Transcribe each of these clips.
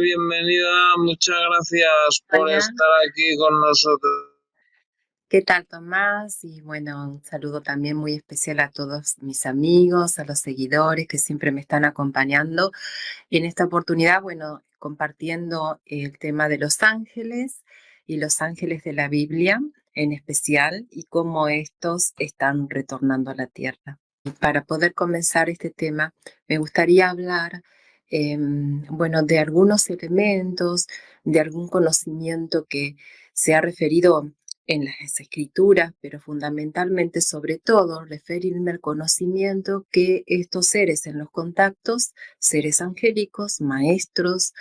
bienvenida. Muchas gracias por Hola, estar aquí con nosotros. ¿qué tal Tomás? Y bueno, un saludo también muy especial a todos mis amigos, a los seguidores que siempre me están acompañando. Y en esta oportunidad, bueno, compartiendo el tema de los ángeles y los ángeles de la Biblia en especial y cómo estos están retornando a la tierra. Para poder comenzar este tema, me gustaría hablar, bueno, de algunos elementos, de algún conocimiento que se ha referido en las escrituras, pero fundamentalmente, sobre todo, referirme al conocimiento que estos seres en los contactos, seres angélicos, maestros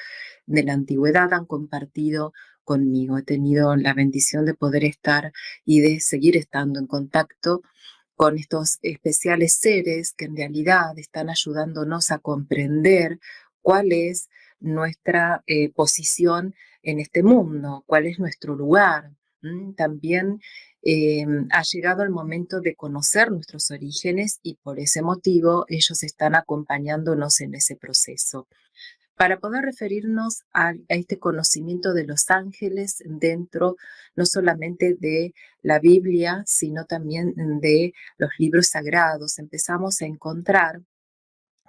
de la antigüedad, han compartido conmigo. He tenido la bendición de poder estar y de seguir estando en contacto con estos especiales seres que en realidad están ayudándonos a comprender cuál es nuestra posición en este mundo, cuál es nuestro lugar. También ha llegado el momento de conocer nuestros orígenes y por ese motivo ellos están acompañándonos en ese proceso para poder referirnos a este conocimiento de los ángeles dentro no solamente de la Biblia, sino también de los libros sagrados. Empezamos a encontrar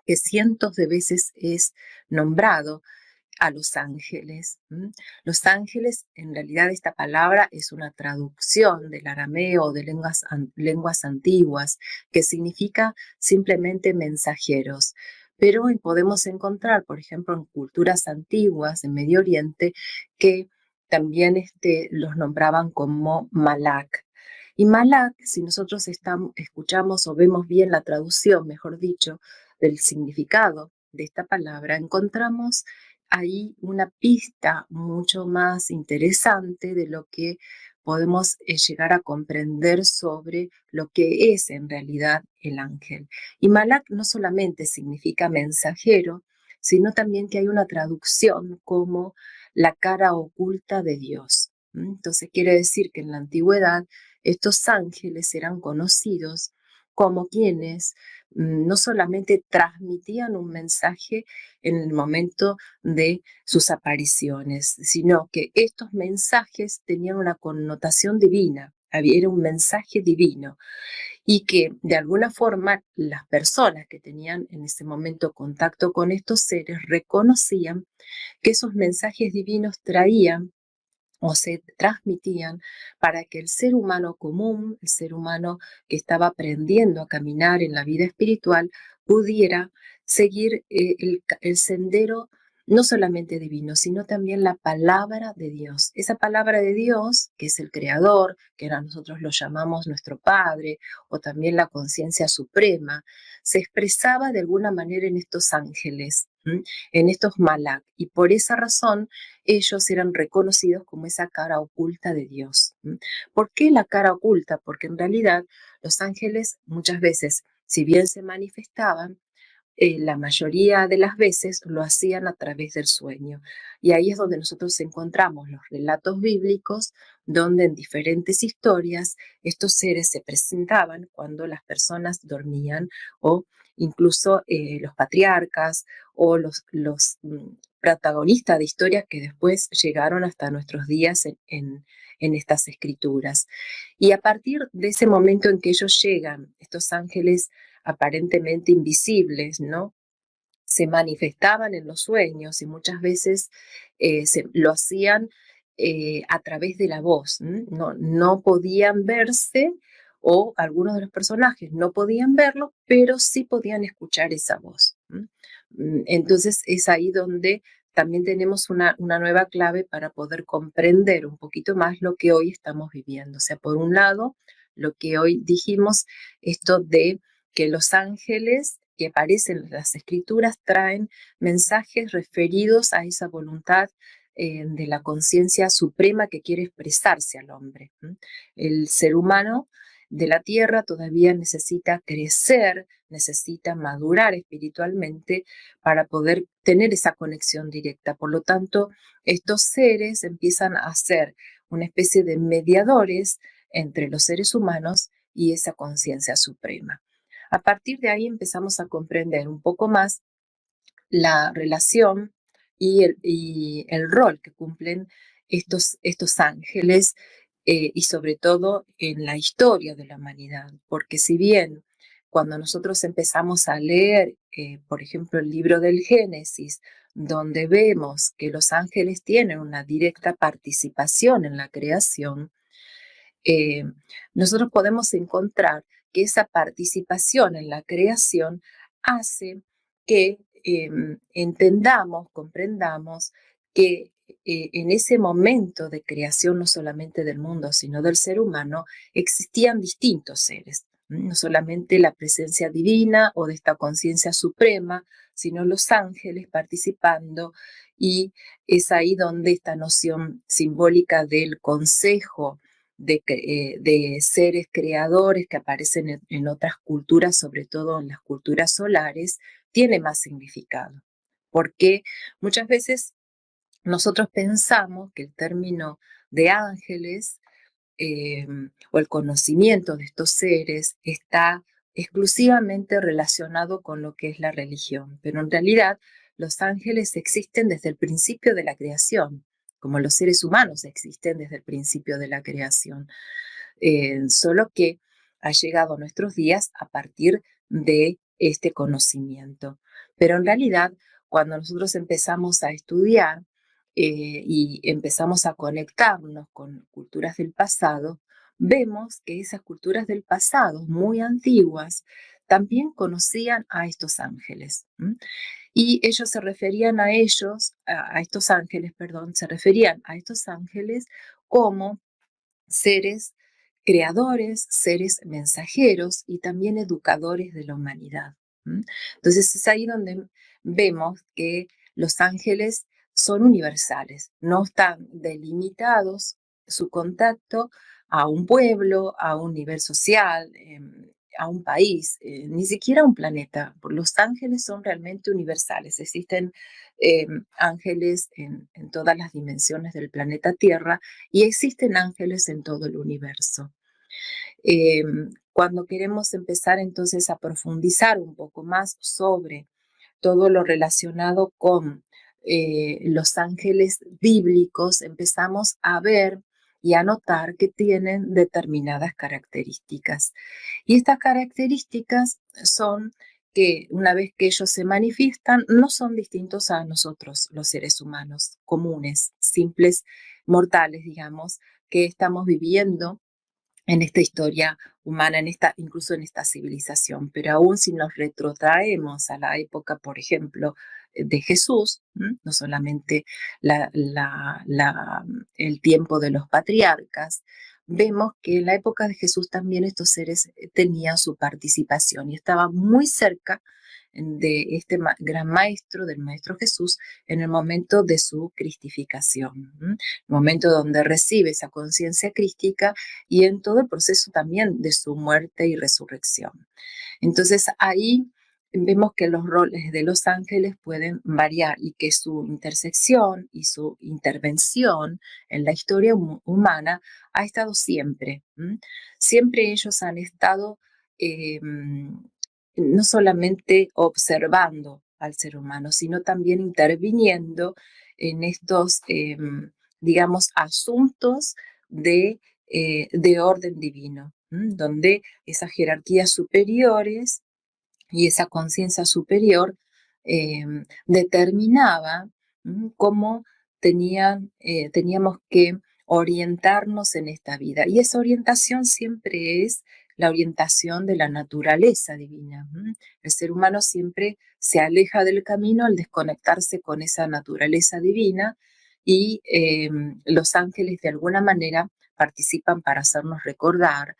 que cientos de veces es nombrado a los ángeles. Los ángeles, en realidad esta palabra es una traducción del arameo de lenguas antiguas que significa simplemente mensajeros. Pero podemos encontrar, por ejemplo, en culturas antiguas en Medio Oriente, que también los nombraban como Malak. Y Malak, si nosotros escuchamos o vemos bien la traducción, mejor dicho, del significado de esta palabra, encontramos ahí una pista mucho más interesante de lo que podemos llegar a comprender sobre lo que es en realidad el ángel. Y Malak no solamente significa mensajero, sino también que hay una traducción como la cara oculta de Dios. Entonces quiere decir que en la antigüedad estos ángeles eran conocidos como quienes no solamente transmitían un mensaje en el momento de sus apariciones, sino que estos mensajes tenían una connotación divina, era un mensaje divino y que de alguna forma las personas que tenían en ese momento contacto con estos seres reconocían que esos mensajes divinos traían o se transmitían para que el ser humano común, el ser humano que estaba aprendiendo a caminar en la vida espiritual, pudiera seguir el sendero no solamente divino, sino también la palabra de Dios. Esa palabra de Dios, que es el Creador, que ahora nosotros lo llamamos nuestro Padre, o también la conciencia suprema, se expresaba de alguna manera en estos ángeles, en estos malak, y por esa razón ellos eran reconocidos como esa cara oculta de Dios. ¿Por qué la cara oculta? Porque en realidad los ángeles muchas veces, si bien se manifestaban, la mayoría de las veces lo hacían a través del sueño. Y ahí es donde nosotros encontramos los relatos bíblicos, donde en diferentes historias estos seres se presentaban cuando las personas dormían o incluso los patriarcas o los protagonistas de historias que después llegaron hasta nuestros días en estas escrituras. Y a partir de ese momento en que ellos llegan, estos ángeles aparentemente invisibles, ¿no? Se manifestaban en los sueños y muchas veces lo hacían a través de la voz. No, no podían verse o algunos de los personajes no podían verlo, pero sí podían escuchar esa voz. Entonces es ahí donde también tenemos una nueva clave para poder comprender un poquito más lo que hoy estamos viviendo. O sea, por un lado, lo que hoy dijimos, esto de que los ángeles que aparecen en las escrituras traen mensajes referidos a esa voluntad de la conciencia suprema que quiere expresarse al hombre. El ser humano de la tierra todavía necesita crecer, necesita madurar espiritualmente para poder tener esa conexión directa. Por lo tanto, estos seres empiezan a ser una especie de mediadores entre los seres humanos y esa conciencia suprema. A partir de ahí empezamos a comprender un poco más la relación y el rol que cumplen estos ángeles y sobre todo en la historia de la humanidad. Porque si bien cuando nosotros empezamos a leer, por ejemplo, el libro del Génesis, donde vemos que los ángeles tienen una directa participación en la creación, eh, nosotros podemos encontrar que esa participación en la creación hace que entendamos, comprendamos que en ese momento de creación, no solamente del mundo, sino del ser humano, existían distintos seres. No solamente la presencia divina o de esta conciencia suprema, sino los ángeles participando, y es ahí donde esta noción simbólica del consejo de seres creadores que aparecen en otras culturas, sobre todo en las culturas solares, tiene más significado. Porque muchas veces nosotros pensamos que el término de ángeles o el conocimiento de estos seres está exclusivamente relacionado con lo que es la religión, pero en realidad los ángeles existen desde el principio de la creación, como los seres humanos existen desde el principio de la creación, solo que ha llegado a nuestros días a partir de este conocimiento. Pero en realidad, cuando nosotros empezamos a estudiar y empezamos a conectarnos con culturas del pasado, vemos que esas culturas del pasado, muy antiguas, también conocían a estos ángeles. Y ellos se referían a ellos, a estos ángeles, perdón, se referían a estos ángeles como seres creadores, seres mensajeros y también educadores de la humanidad. Entonces es ahí donde vemos que los ángeles son universales, no están delimitados su contacto a un pueblo, a un nivel social, a un país, ni siquiera a un planeta. Los ángeles son realmente universales. Existen ángeles en todas las dimensiones del planeta Tierra y existen ángeles en todo el universo. Cuando queremos empezar entonces a profundizar un poco más sobre todo lo relacionado con los ángeles bíblicos, empezamos a ver y a notar que tienen determinadas características. Y estas características son que una vez que ellos se manifiestan, no son distintos a nosotros, los seres humanos comunes, simples, mortales, digamos, que estamos viviendo en esta historia humana, incluso en esta civilización. Pero aún si nos retrotraemos a la época, por ejemplo, de Jesús, no solamente el tiempo de los patriarcas, vemos que en la época de Jesús también estos seres tenían su participación y estaban muy cerca de este gran maestro, del maestro Jesús, en el momento de su cristificación, el momento donde recibe esa conciencia crística y en todo el proceso también de su muerte y resurrección. Entonces ahí vemos que los roles de los ángeles pueden variar y que su intersección y su intervención en la historia humana ha estado siempre. Siempre ellos han estado no solamente observando al ser humano, sino también interviniendo en estos, digamos, asuntos de orden divino, donde esas jerarquías superiores y esa conciencia superior eh, determinaba cómo teníamos que orientarnos en esta vida. Y esa orientación siempre es la orientación de la naturaleza divina. El ser humano siempre se aleja del camino al desconectarse con esa naturaleza divina y los ángeles de alguna manera participan para hacernos recordar,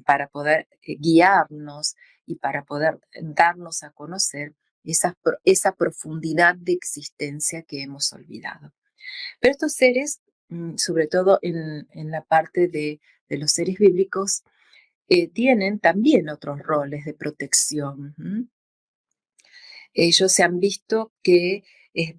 para poder guiarnos y para poder darnos a conocer esa profundidad de existencia que hemos olvidado. Pero estos seres, sobre todo en la parte de los seres bíblicos, tienen también otros roles de protección. Ellos se han visto que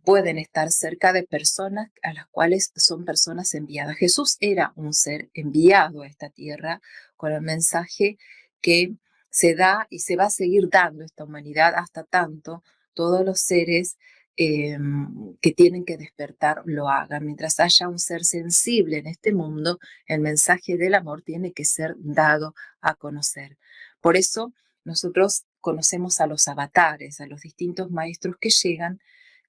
pueden estar cerca de personas a las cuales son personas enviadas. Jesús era un ser enviado a esta tierra con el mensaje que se da y se va a seguir dando a esta humanidad hasta tanto todos los seres que tienen que despertar lo hagan. Mientras haya un ser sensible en este mundo, el mensaje del amor tiene que ser dado a conocer. Por eso nosotros conocemos a los avatares, a los distintos maestros que llegan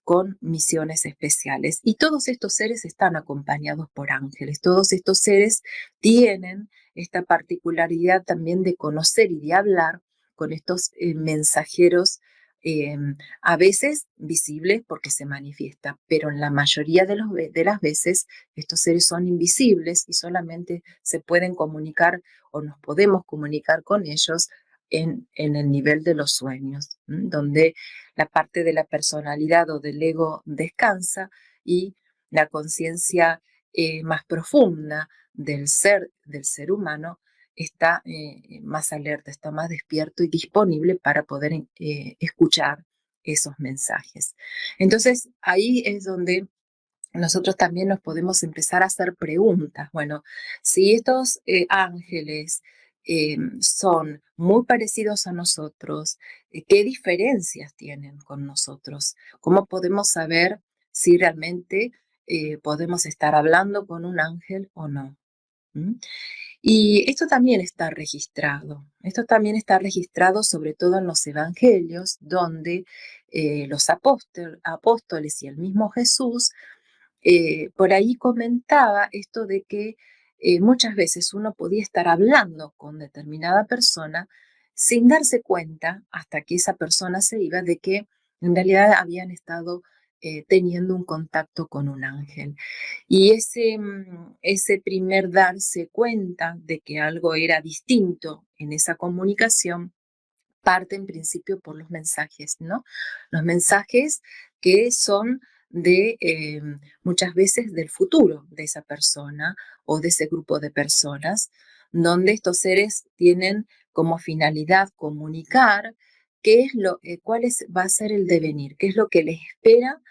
con misiones especiales. Y todos estos seres están acompañados por ángeles. Todos estos seres tienen esta particularidad también de conocer y de hablar con estos mensajeros, eh, a veces visibles porque se manifiesta, pero en la mayoría de las veces estos seres son invisibles y solamente se pueden comunicar o nos podemos comunicar con ellos en el nivel de los sueños, donde la parte de la personalidad o del ego descansa y la conciencia más profunda del ser humano está más alerta, está más despierto y disponible para poder escuchar esos mensajes. Entonces, ahí es donde nosotros también nos podemos empezar a hacer preguntas. Bueno, si estos ángeles son muy parecidos a nosotros, ¿qué diferencias tienen con nosotros? ¿Cómo podemos saber si realmente podemos estar hablando con un ángel o no? ¿Mm? Y esto también está registrado. Esto también está registrado sobre todo en los evangelios, donde los apóstoles y el mismo Jesús por ahí comentaba esto de que muchas veces uno podía estar hablando con determinada persona sin darse cuenta hasta que esa persona se iba de que en realidad habían estado teniendo un contacto con un ángel. Y ese primer darse cuenta de que algo era distinto en esa comunicación parte en principio por los mensajes, ¿no? Los mensajes que son de muchas veces del futuro de esa persona o de ese grupo de personas, donde estos seres tienen como finalidad comunicar va a ser el devenir, qué es lo que les espera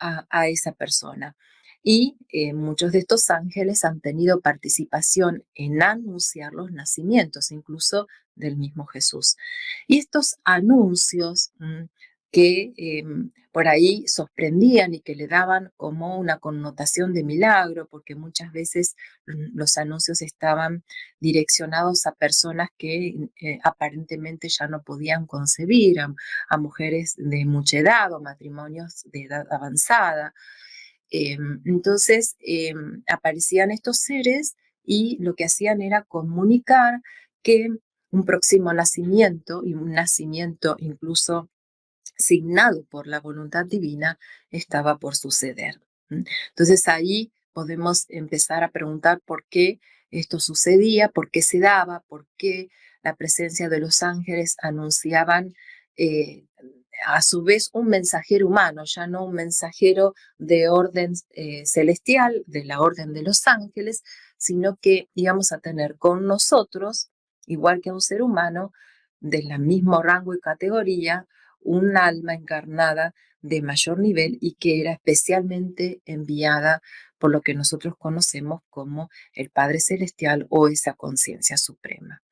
a esa persona. Y muchos de estos ángeles han tenido participación en anunciar los nacimientos, incluso del mismo Jesús. Y estos anuncios que por ahí sorprendían y que le daban como una connotación de milagro, porque muchas veces los anuncios estaban direccionados a personas que aparentemente ya no podían concebir, a mujeres de mucha edad o matrimonios de edad avanzada. Entonces aparecían estos seres y lo que hacían era comunicar que un próximo nacimiento y un nacimiento incluso signado por la voluntad divina estaba por suceder. Entonces ahí podemos empezar a preguntar por qué esto sucedía, por qué se daba, por qué la presencia de los ángeles anunciaban eh, a su vez un mensajero humano, ya no un mensajero de orden celestial, de la orden de los ángeles, sino que íbamos a tener con nosotros, igual que un ser humano, del mismo rango y categoría, un alma encarnada de mayor nivel y que era especialmente enviada por lo que nosotros conocemos como el Padre Celestial o esa conciencia suprema.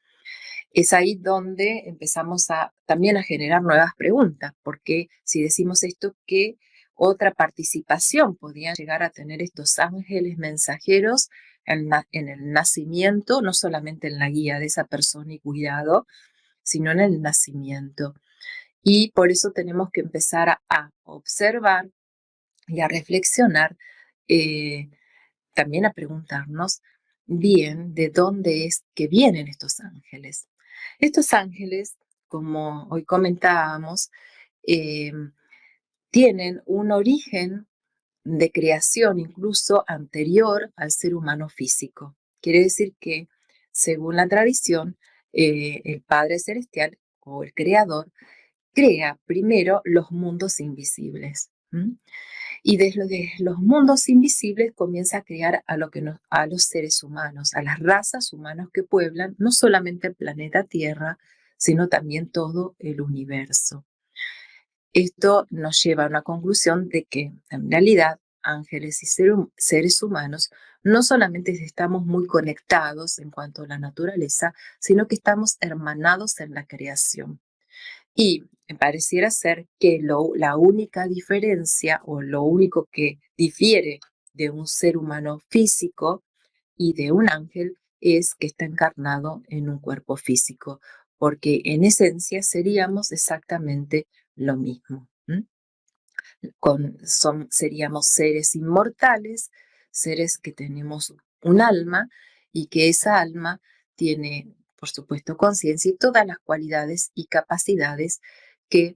Es ahí donde empezamos también a generar nuevas preguntas, porque si decimos esto, ¿qué otra participación podían llegar a tener estos ángeles mensajeros en el nacimiento, no solamente en la guía de esa persona y cuidado, sino en el nacimiento? Y por eso tenemos que empezar a observar y a reflexionar, eh, también a preguntarnos bien de dónde es que vienen estos ángeles. Estos ángeles, como hoy comentábamos, eh, tienen un origen de creación incluso anterior al ser humano físico. Quiere decir que, según la tradición, el Padre Celestial o el Creador crea primero los mundos invisibles. Y desde los mundos invisibles comienza a crear a los seres humanos, a las razas humanas que pueblan no solamente el planeta Tierra, sino también todo el universo. Esto nos lleva a una conclusión de que en realidad ángeles y seres humanos no solamente estamos muy conectados en cuanto a la naturaleza, sino que estamos hermanados en la creación. Y pareciera ser que la única diferencia o lo único que difiere de un ser humano físico y de un ángel es que está encarnado en un cuerpo físico, porque en esencia seríamos exactamente lo mismo. Seríamos seres inmortales, seres que tenemos un alma y que esa alma tiene, por supuesto, conciencia y todas las cualidades y capacidades que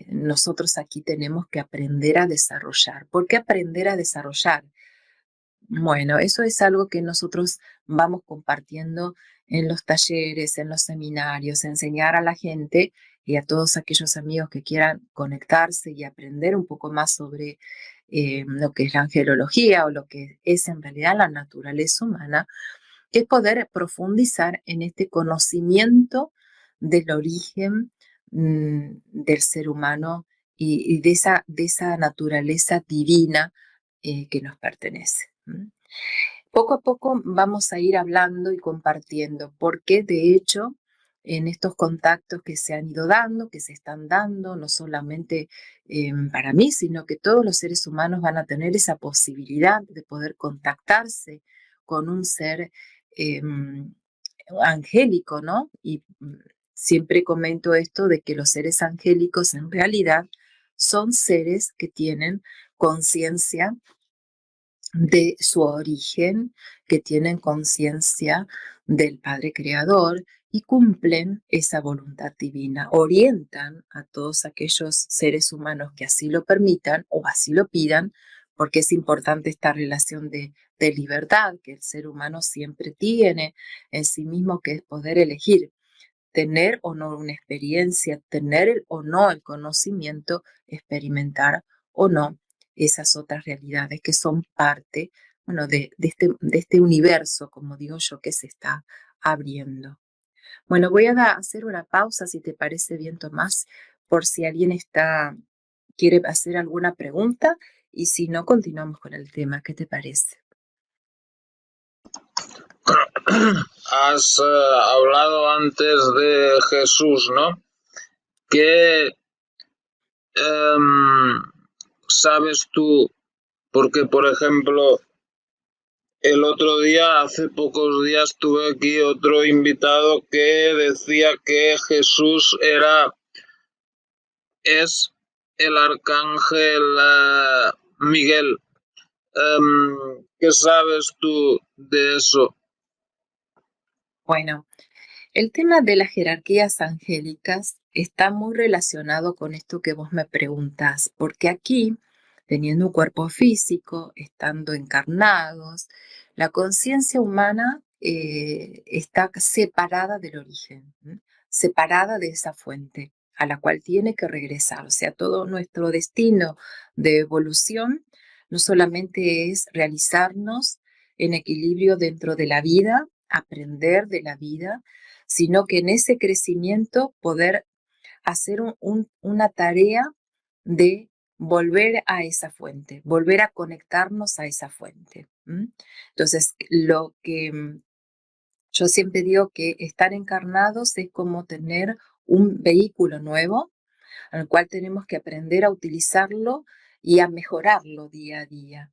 nosotros aquí tenemos que aprender a desarrollar. ¿Por qué aprender a desarrollar? Bueno, eso es algo que nosotros vamos compartiendo en los talleres, en los seminarios, enseñar a la gente y a todos aquellos amigos que quieran conectarse y aprender un poco más sobre lo que es la angelología o lo que es en realidad la naturaleza humana, es poder profundizar en este conocimiento del origen del ser humano y de esa naturaleza divina que nos pertenece. Poco a poco vamos a ir hablando y compartiendo, porque de hecho en estos contactos que se han ido dando, que se están dando, no solamente para mí, sino que todos los seres humanos van a tener esa posibilidad de poder contactarse con un ser eh, angélico, ¿no? Y siempre comento esto de que los seres angélicos en realidad son seres que tienen conciencia de su origen, que tienen conciencia del Padre Creador y cumplen esa voluntad divina, orientan a todos aquellos seres humanos que así lo permitan o así lo pidan, porque es importante esta relación de libertad que el ser humano siempre tiene en sí mismo, que es poder elegir tener o no una experiencia, tener o no el conocimiento, experimentar o no esas otras realidades que son parte, bueno, de este universo, como digo yo, que se está abriendo. Bueno, voy a hacer una pausa, si te parece bien, Tomás, por si alguien quiere hacer alguna pregunta y si no, continuamos con el tema. ¿Qué te parece? Has hablado antes de Jesús, ¿no? ¿Qué sabes tú? Porque, por ejemplo, el otro día, hace pocos días, tuve aquí otro invitado que decía que Jesús es el arcángel Miguel. ¿Qué sabes tú de eso? Bueno, el tema de las jerarquías angélicas está muy relacionado con esto que vos me preguntás, porque aquí, teniendo un cuerpo físico, estando encarnados, la conciencia humana está separada del origen, separada de esa fuente a la cual tiene que regresar. O sea, todo nuestro destino de evolución no solamente es realizarnos en equilibrio dentro de la vida, aprender de la vida, sino que en ese crecimiento poder hacer una tarea de volver a esa fuente, volver a conectarnos a esa fuente. Entonces, lo que yo siempre digo que estar encarnados es como tener un vehículo nuevo al cual tenemos que aprender a utilizarlo y a mejorarlo día a día.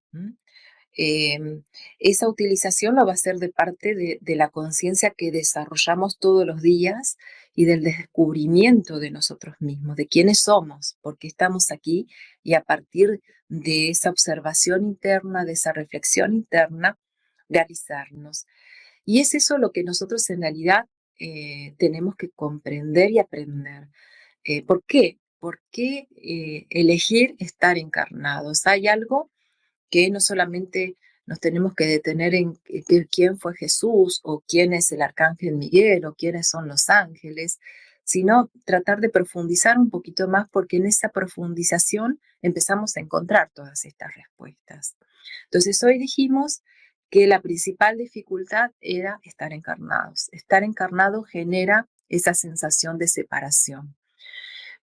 Esa utilización lo va a hacer de parte de la conciencia que desarrollamos todos los días y del descubrimiento de nosotros mismos, de quiénes somos, por qué estamos aquí y a partir de esa observación interna, de esa reflexión interna, realizarnos. Y es eso lo que nosotros en realidad tenemos que comprender y aprender. ¿Por qué? ¿Por qué elegir estar encarnados? Hay algo que no solamente nos tenemos que detener en quién fue Jesús o quién es el arcángel Miguel o quiénes son los ángeles, sino tratar de profundizar un poquito más porque en esa profundización empezamos a encontrar todas estas respuestas. Entonces hoy dijimos que la principal dificultad era estar encarnados. Estar encarnado genera esa sensación de separación.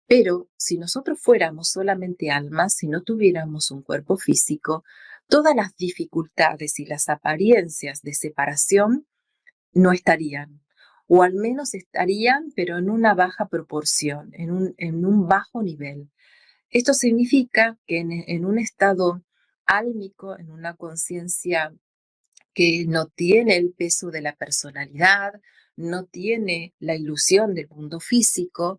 Pero si nosotros fuéramos solamente almas, si no tuviéramos un cuerpo físico, todas las dificultades y las apariencias de separación no estarían. o al menos estarían, pero en una baja proporción, en un bajo nivel. Esto significa que en un estado álmico, en una conciencia que no tiene el peso de la personalidad, no tiene la ilusión del mundo físico,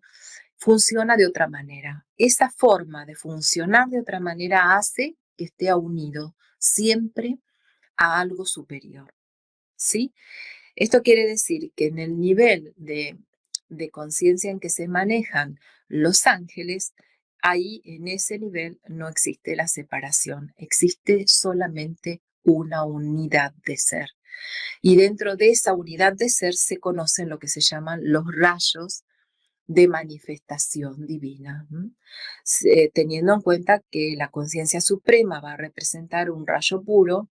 funciona de otra manera. Esa forma de funcionar de otra manera hace que esté unido siempre a algo superior, ¿sí? Esto quiere decir que en el nivel de conciencia en que se manejan los ángeles, ahí en ese nivel no existe la separación, existe solamente una unidad de ser. Y dentro de esa unidad de ser se conocen lo que se llaman los rayos de manifestación divina, teniendo en cuenta que la conciencia suprema va a representar un rayo puro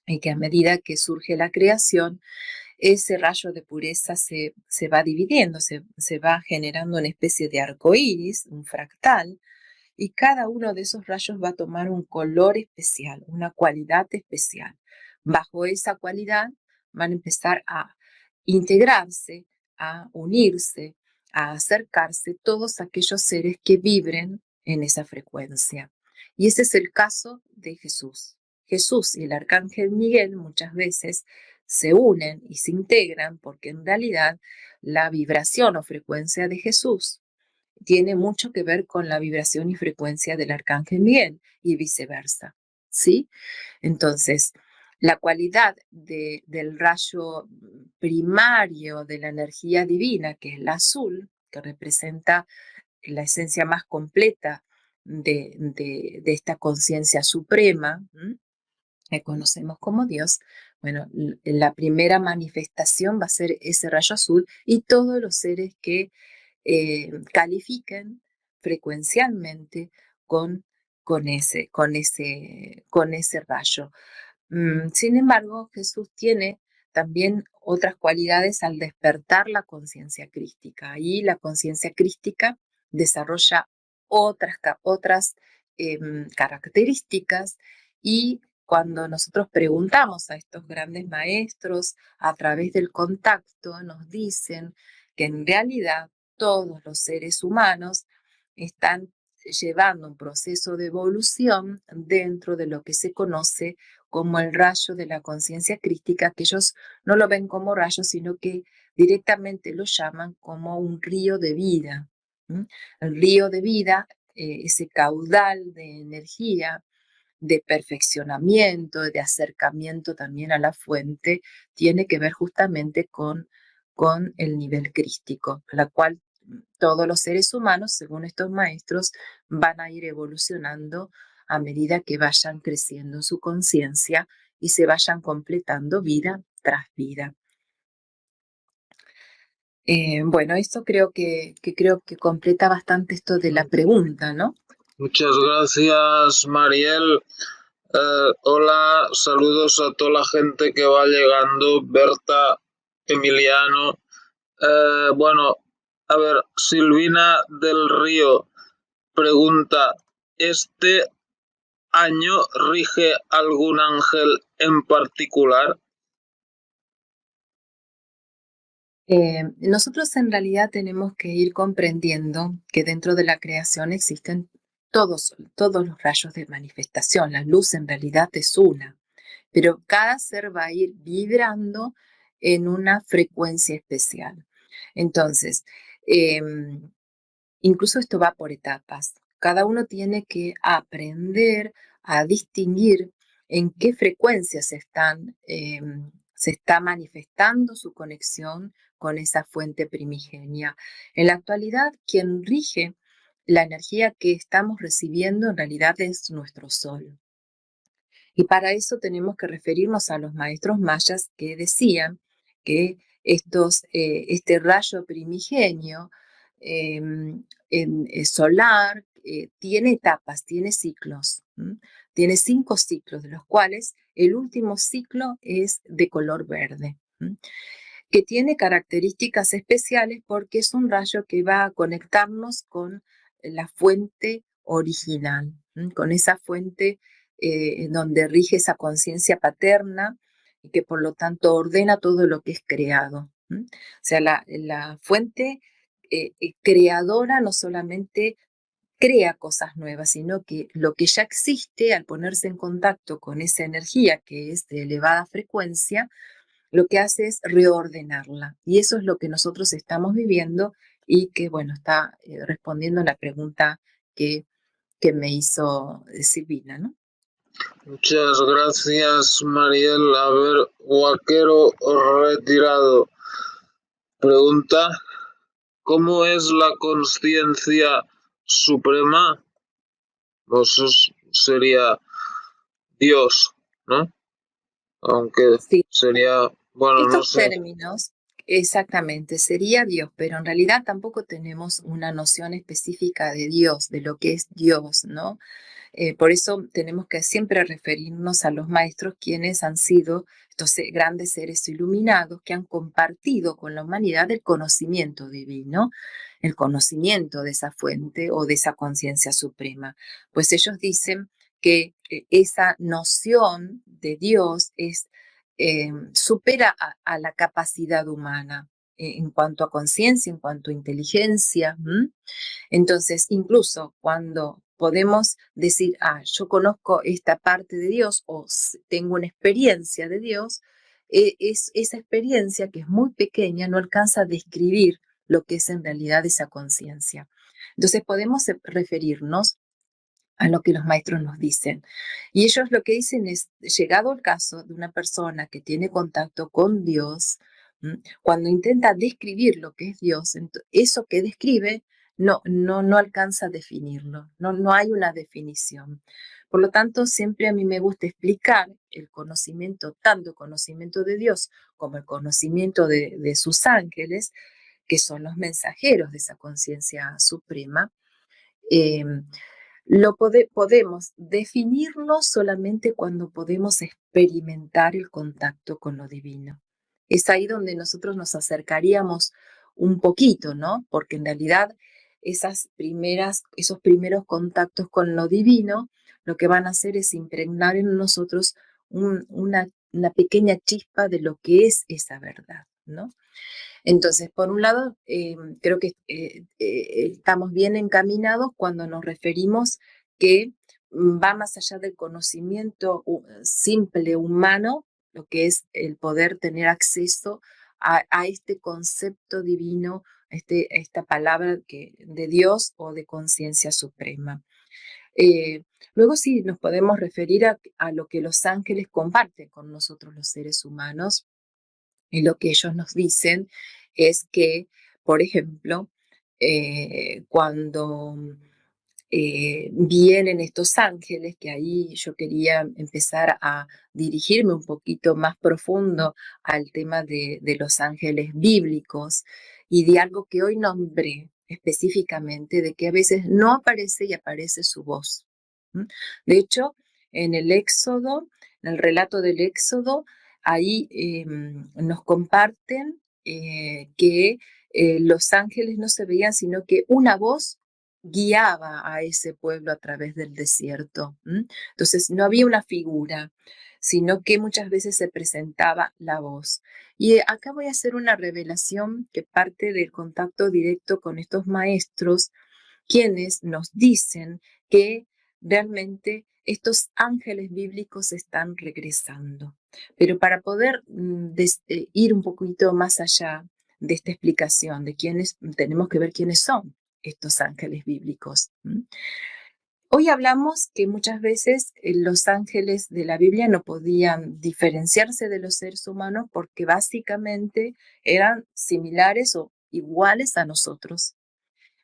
y que a medida que surge la creación, ese rayo de pureza se va dividiendo, se va generando una especie de arco iris, un fractal, y cada uno de esos rayos va a tomar un color especial, una cualidad especial. Bajo esa cualidad van a empezar a integrarse, a unirse, a acercarse todos aquellos seres que vibren en esa frecuencia. Y ese es el caso de Jesús. Jesús y el arcángel Miguel muchas veces se unen y se integran porque en realidad la vibración o frecuencia de Jesús tiene mucho que ver con la vibración y frecuencia del arcángel Miguel y viceversa, ¿sí? Entonces, la cualidad del rayo primario de la energía divina, que es el azul, que representa la esencia más completa de esta conciencia suprema, que conocemos como Dios, bueno, la primera manifestación va a ser ese rayo azul y todos los seres que califiquen frecuencialmente con, con ese rayo. Sin embargo, Jesús tiene también otras cualidades al despertar la conciencia crística y la conciencia crística desarrolla otras características y cuando nosotros preguntamos a estos grandes maestros a través del contacto, nos dicen que en realidad todos los seres humanos están llevando un proceso de evolución dentro de lo que se conoce como el rayo de la conciencia crística, que ellos no lo ven como rayo, sino que directamente lo llaman como un río de vida. El río de vida, ese caudal de energía, de perfeccionamiento, de acercamiento también a la fuente, tiene que ver justamente con el nivel crístico, la cual todos los seres humanos, según estos maestros, van a ir evolucionando a medida que vayan creciendo en su conciencia y se vayan completando vida tras vida. Bueno, esto creo que completa bastante esto de la pregunta, ¿no? Muchas gracias, Mariel. Hola, saludos a toda la gente que va llegando, Berta, Emiliano. Bueno, a ver, Silvina del Río pregunta, ¿este año rige algún ángel en particular? Nosotros en realidad tenemos que ir comprendiendo que dentro de la creación existen todos los rayos de manifestación. La luz en realidad es una, pero cada ser va a ir vibrando en una frecuencia especial. Entonces, incluso esto va por etapas. Cada uno tiene que aprender a distinguir en qué frecuencia se está manifestando su conexión con esa fuente primigenia. En la actualidad, quien rige la energía que estamos recibiendo en realidad es nuestro sol. Y para eso tenemos que referirnos a los maestros mayas que decían que este rayo primigenio solar tiene etapas, tiene ciclos. Tiene 5 ciclos, de los cuales el último ciclo es de color verde, que tiene características especiales porque es un rayo que va a conectarnos con la fuente original, con esa fuente donde rige esa conciencia paterna y que por lo tanto ordena todo lo que es creado. O sea, la fuente creadora no solamente crea cosas nuevas, sino que lo que ya existe, al ponerse en contacto con esa energía que es de elevada frecuencia, lo que hace es reordenarla. Y eso es lo que nosotros estamos viviendo y que, bueno, está respondiendo a la pregunta que, que me hizo Silvina, ¿no? Muchas gracias, Mariel. A ver, Guaquero retirado. Pregunta, ¿cómo es la conciencia suprema? Eso sería Dios, ¿no? Aunque Sí, sería, bueno, no estos sé. términos, exactamente, sería Dios, pero en realidad tampoco tenemos una noción específica de Dios, de lo que es Dios, ¿no? Por eso tenemos que siempre referirnos a los maestros quienes han sido estos grandes seres iluminados que han compartido con la humanidad el conocimiento divino, el conocimiento de esa fuente o de esa conciencia suprema. Pues ellos dicen que esa noción de Dios supera a la capacidad humana en cuanto a conciencia, en cuanto a inteligencia. Entonces, incluso cuando podemos decir, yo conozco esta parte de Dios o tengo una experiencia de Dios, esa experiencia que es muy pequeña no alcanza a describir lo que es en realidad esa conciencia. Entonces podemos referirnos a lo que los maestros nos dicen. Y ellos lo que dicen es, llegado el caso de una persona que tiene contacto con Dios, cuando intenta describir lo que es Dios, eso que describe no alcanza a definirlo, no hay una definición. Por lo tanto, siempre a mí me gusta explicar el conocimiento, tanto el conocimiento de Dios como el conocimiento de sus ángeles, que son los mensajeros de esa conciencia suprema. eh, podemos definirlo solamente cuando podemos experimentar el contacto con lo divino. Es ahí donde nosotros nos acercaríamos un poquito, ¿no? Porque en realidad esos primeros contactos con lo divino lo que van a hacer es impregnar en nosotros una pequeña chispa de lo que es esa verdad, ¿no? Entonces, por un lado, creo que estamos bien encaminados cuando nos referimos que va más allá del conocimiento simple humano, lo que es el poder tener acceso a este concepto divino, esta palabra de Dios o de conciencia suprema. Eh, Luego sí nos podemos referir a lo que los ángeles comparten con nosotros los seres humanos, y lo que ellos nos dicen es que, por ejemplo, cuando vienen estos ángeles, que ahí yo quería empezar a dirigirme un poquito más profundo al tema de los ángeles bíblicos y de algo que hoy nombré específicamente, de que a veces no aparece y aparece su voz. De hecho, en el Éxodo, en el relato del Éxodo, ahí nos comparten que los ángeles no se veían, sino que una voz guiaba a ese pueblo a través del desierto. Entonces no había una figura, sino que muchas veces se presentaba la voz. Y acá voy a hacer una revelación que parte del contacto directo con estos maestros, quienes nos dicen que realmente estos ángeles bíblicos están regresando. Pero para poder ir un poquito más allá de esta explicación de quiénes, tenemos que ver quiénes son estos ángeles bíblicos. Hoy hablamos que muchas veces los ángeles de la Biblia no podían diferenciarse de los seres humanos porque básicamente eran similares o iguales a nosotros,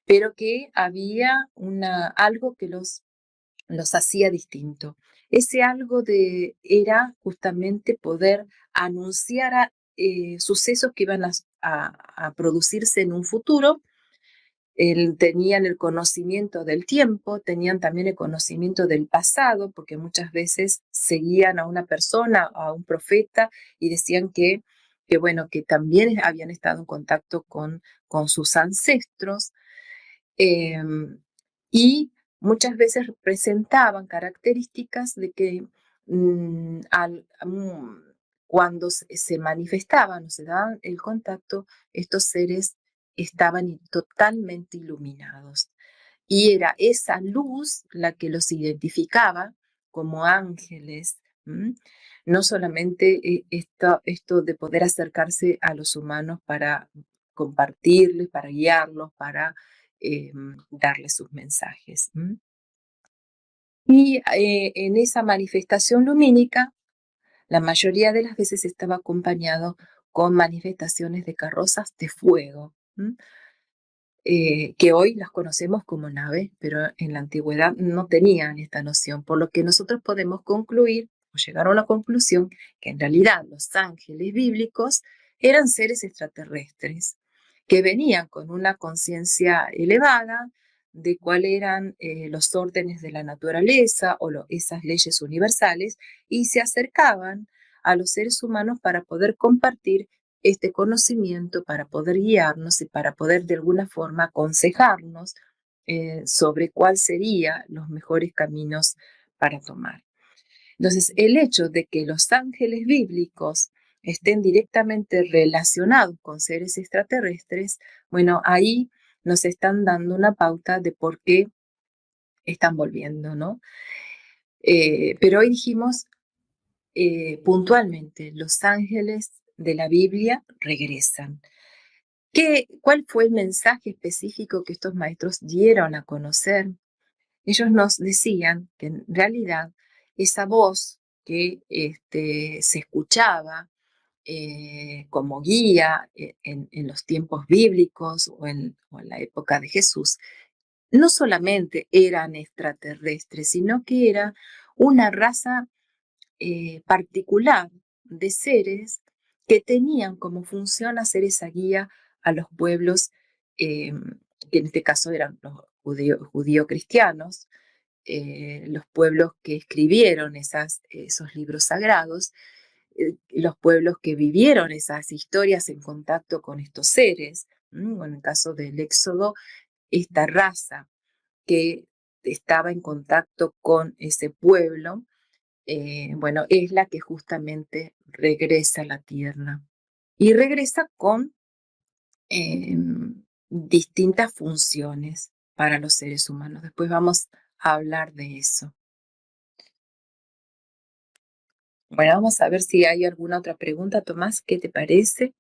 pero que había algo que los hacía distinto. Ese algo era justamente poder anunciar sucesos que iban a producirse en un futuro. Tenían el conocimiento del tiempo, tenían también el conocimiento del pasado, porque muchas veces seguían a una persona, a un profeta, y decían bueno, que también habían estado en contacto con sus ancestros. Y muchas veces presentaban características de que cuando se manifestaban o se daban el contacto, estos seres estaban totalmente iluminados. Y era esa luz la que los identificaba como ángeles. No solamente esto de poder acercarse a los humanos para compartirles, para guiarlos, para darles sus mensajes. Y en esa manifestación lumínica, la mayoría de las veces estaba acompañado con manifestaciones de carrozas de fuego, que hoy las conocemos como naves, pero en la antigüedad no tenían esta noción, por lo que nosotros podemos concluir o llegar a una conclusión que en realidad los ángeles bíblicos eran seres extraterrestres que venían con una conciencia elevada de cuáles eran los órdenes de la naturaleza o esas leyes universales y se acercaban a los seres humanos para poder compartir este conocimiento, para poder guiarnos y para poder de alguna forma aconsejarnos sobre cuáles serían los mejores caminos para tomar. Entonces, el hecho de que los ángeles bíblicos estén directamente relacionados con seres extraterrestres, bueno, ahí nos están dando una pauta de por qué están volviendo, ¿no? Pero hoy dijimos puntualmente, los ángeles de la Biblia regresan. ¿Cuál fue el mensaje específico que estos maestros dieron a conocer? Ellos nos decían que en realidad esa voz que se escuchaba como guía en los tiempos bíblicos o en la época de Jesús, no solamente eran extraterrestres, sino que era una raza particular de seres que tenían como función hacer esa guía a los pueblos, que en este caso eran los judío-cristianos, los pueblos que escribieron esos libros sagrados, los pueblos que vivieron esas historias en contacto con estos seres. En el caso del Éxodo, esta raza que estaba en contacto con ese pueblo, bueno, es la que justamente regresa a la tierra y regresa con distintas funciones para los seres humanos. Después vamos a hablar de eso. Bueno, vamos a ver si hay alguna otra pregunta. Tomás, ¿qué te parece?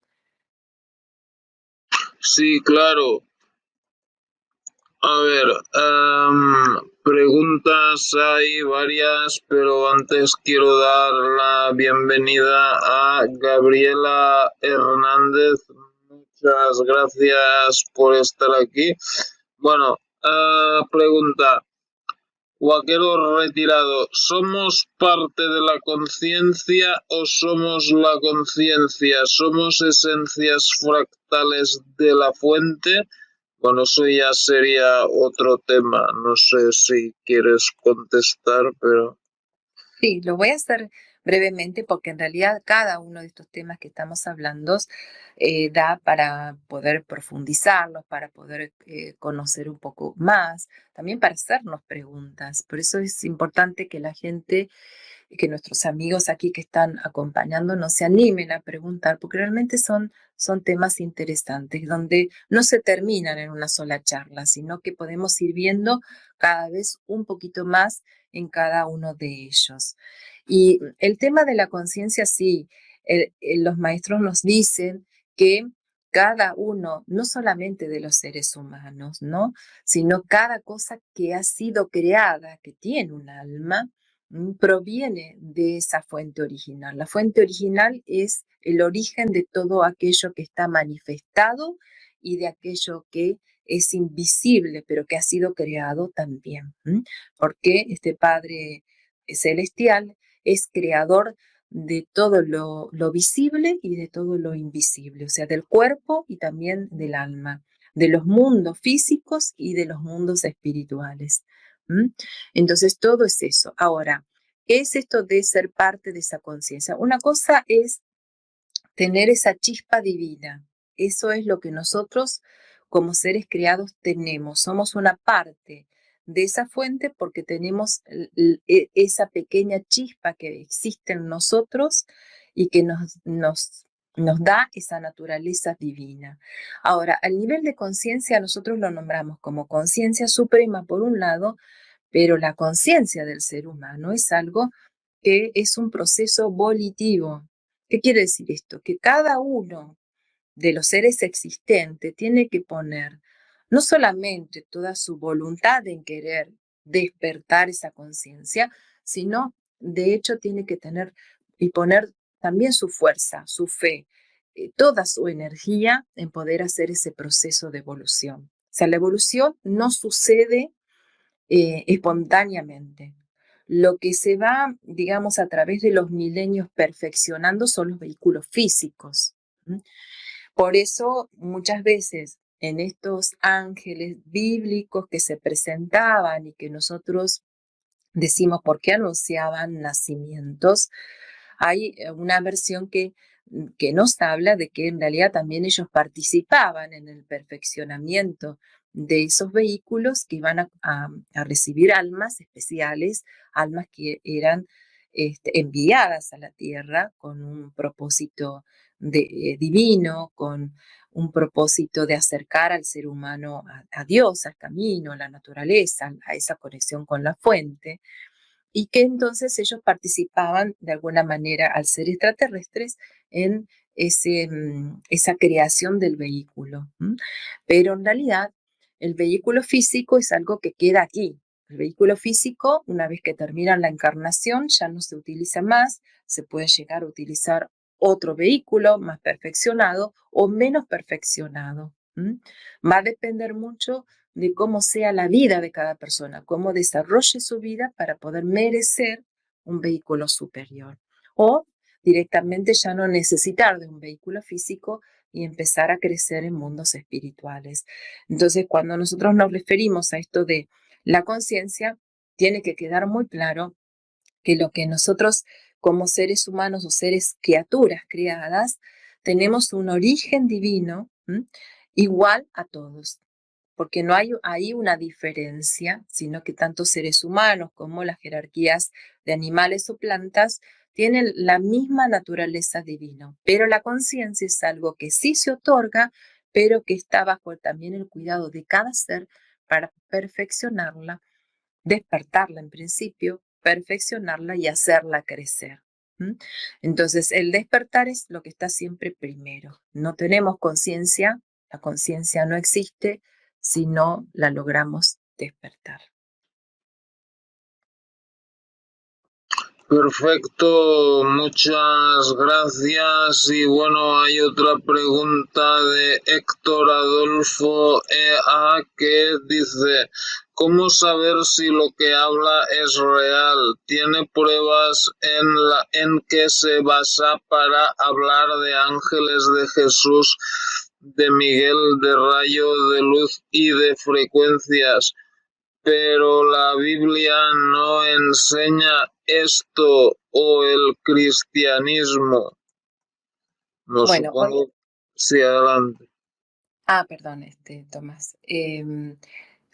Sí, claro. A ver, preguntas hay varias, pero antes quiero dar la bienvenida a Gabriela Hernández. Muchas gracias por estar aquí. Bueno, pregunta. Vaquero retirado, ¿somos parte de la conciencia o somos la conciencia? ¿Somos esencias fractales de la fuente? Bueno, eso ya sería otro tema. No sé si quieres contestar, pero... Sí, lo voy a hacer brevemente porque en realidad cada uno de estos temas que estamos hablando da para poder profundizarlos, para poder conocer un poco más, también para hacernos preguntas. Por eso es importante que la gente, que nuestros amigos aquí que están acompañándonos se animen a preguntar, porque realmente son temas interesantes, donde no se terminan en una sola charla, sino que podemos ir viendo cada vez un poquito más en cada uno de ellos. Y el tema de la conciencia, sí, los maestros nos dicen que cada uno, no solamente de los seres humanos, ¿no? Sino cada cosa que ha sido creada, que tiene un alma, proviene de esa fuente original. La fuente original es el origen de todo aquello que está manifestado y de aquello que es invisible, pero que ha sido creado también. Porque este Padre celestial es creador de todo lo visible y de todo lo invisible, o sea, del cuerpo y también del alma, de los mundos físicos y de los mundos espirituales. Entonces, todo es eso. Ahora, ¿qué es esto de ser parte de esa conciencia? Una cosa es tener esa chispa divina. Eso es lo que nosotros como seres creados tenemos. Somos una parte de esa fuente porque tenemos esa pequeña chispa que existe en nosotros y que nos da esa naturaleza divina. Ahora, al nivel de conciencia, nosotros lo nombramos como conciencia suprema por un lado, pero la conciencia del ser humano es algo que es un proceso volitivo. ¿Qué quiere decir esto? Que cada uno de los seres existentes tiene que poner no solamente toda su voluntad en querer despertar esa conciencia, sino de hecho tiene que tener y poner también su fuerza, su fe, toda su energía en poder hacer ese proceso de evolución. O sea, la evolución no sucede espontáneamente. Lo que se va, digamos, a través de los milenios perfeccionando son los vehículos físicos. Por eso muchas veces en estos ángeles bíblicos que se presentaban y que nosotros decimos por qué anunciaban nacimientos, hay una versión que nos habla de que en realidad también ellos participaban en el perfeccionamiento de esos vehículos que iban a recibir almas especiales, almas que eran enviadas a la tierra con un propósito divino, con un propósito de acercar al ser humano a Dios, al camino, a la naturaleza, a esa conexión con la fuente, y que entonces ellos participaban de alguna manera al ser extraterrestres en esa creación del vehículo. Pero en realidad el vehículo físico es algo que queda aquí. El vehículo físico, una vez que termina la encarnación, ya no se utiliza más, se puede llegar a utilizar otro vehículo más perfeccionado o menos perfeccionado. Va a depender mucho de cómo sea la vida de cada persona, cómo desarrolle su vida para poder merecer un vehículo superior. O directamente ya no necesitar de un vehículo físico y empezar a crecer en mundos espirituales. Entonces, cuando nosotros nos referimos a esto de la conciencia, tiene que quedar muy claro que lo que nosotros como seres humanos o seres criaturas creadas, tenemos un origen divino igual a todos, porque no hay ahí una diferencia, sino que tanto seres humanos como las jerarquías de animales o plantas tienen la misma naturaleza divina, pero la conciencia es algo que sí se otorga, pero que está bajo también el cuidado de cada ser para perfeccionarla, despertarla en principio, perfeccionarla y hacerla crecer. Entonces, el despertar es lo que está siempre primero. No tenemos conciencia, la conciencia no existe si no la logramos despertar. Perfecto, muchas gracias. Y bueno, hay otra pregunta de Héctor Adolfo EA que dice, ¿cómo saber si lo que habla es real? ¿Tiene pruebas en que se basa para hablar de ángeles de Jesús, de Miguel, de rayo de luz y de frecuencias? Pero la Biblia no enseña esto o el cristianismo. No Bueno, supongo. Sí, adelante. perdón, Tomás.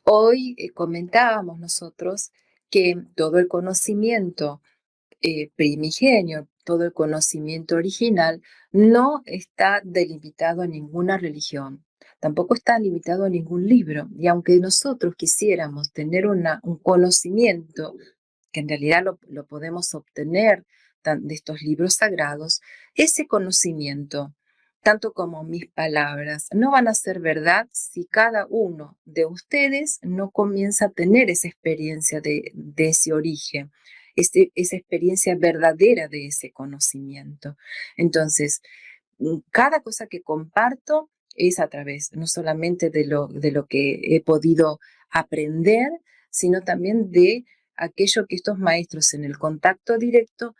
Hoy comentábamos nosotros que todo el conocimiento primigenio, todo el conocimiento original, no está delimitado a ninguna religión, tampoco está limitado a ningún libro. Y aunque nosotros quisiéramos tener un conocimiento, que en realidad lo podemos obtener de estos libros sagrados, ese conocimiento, tanto como mis palabras, no van a ser verdad si cada uno de ustedes no comienza a tener esa experiencia de ese origen, esa experiencia verdadera de ese conocimiento. Entonces, cada cosa que comparto es a través no solamente de lo que he podido aprender, sino también de aquello que estos maestros en el contacto directo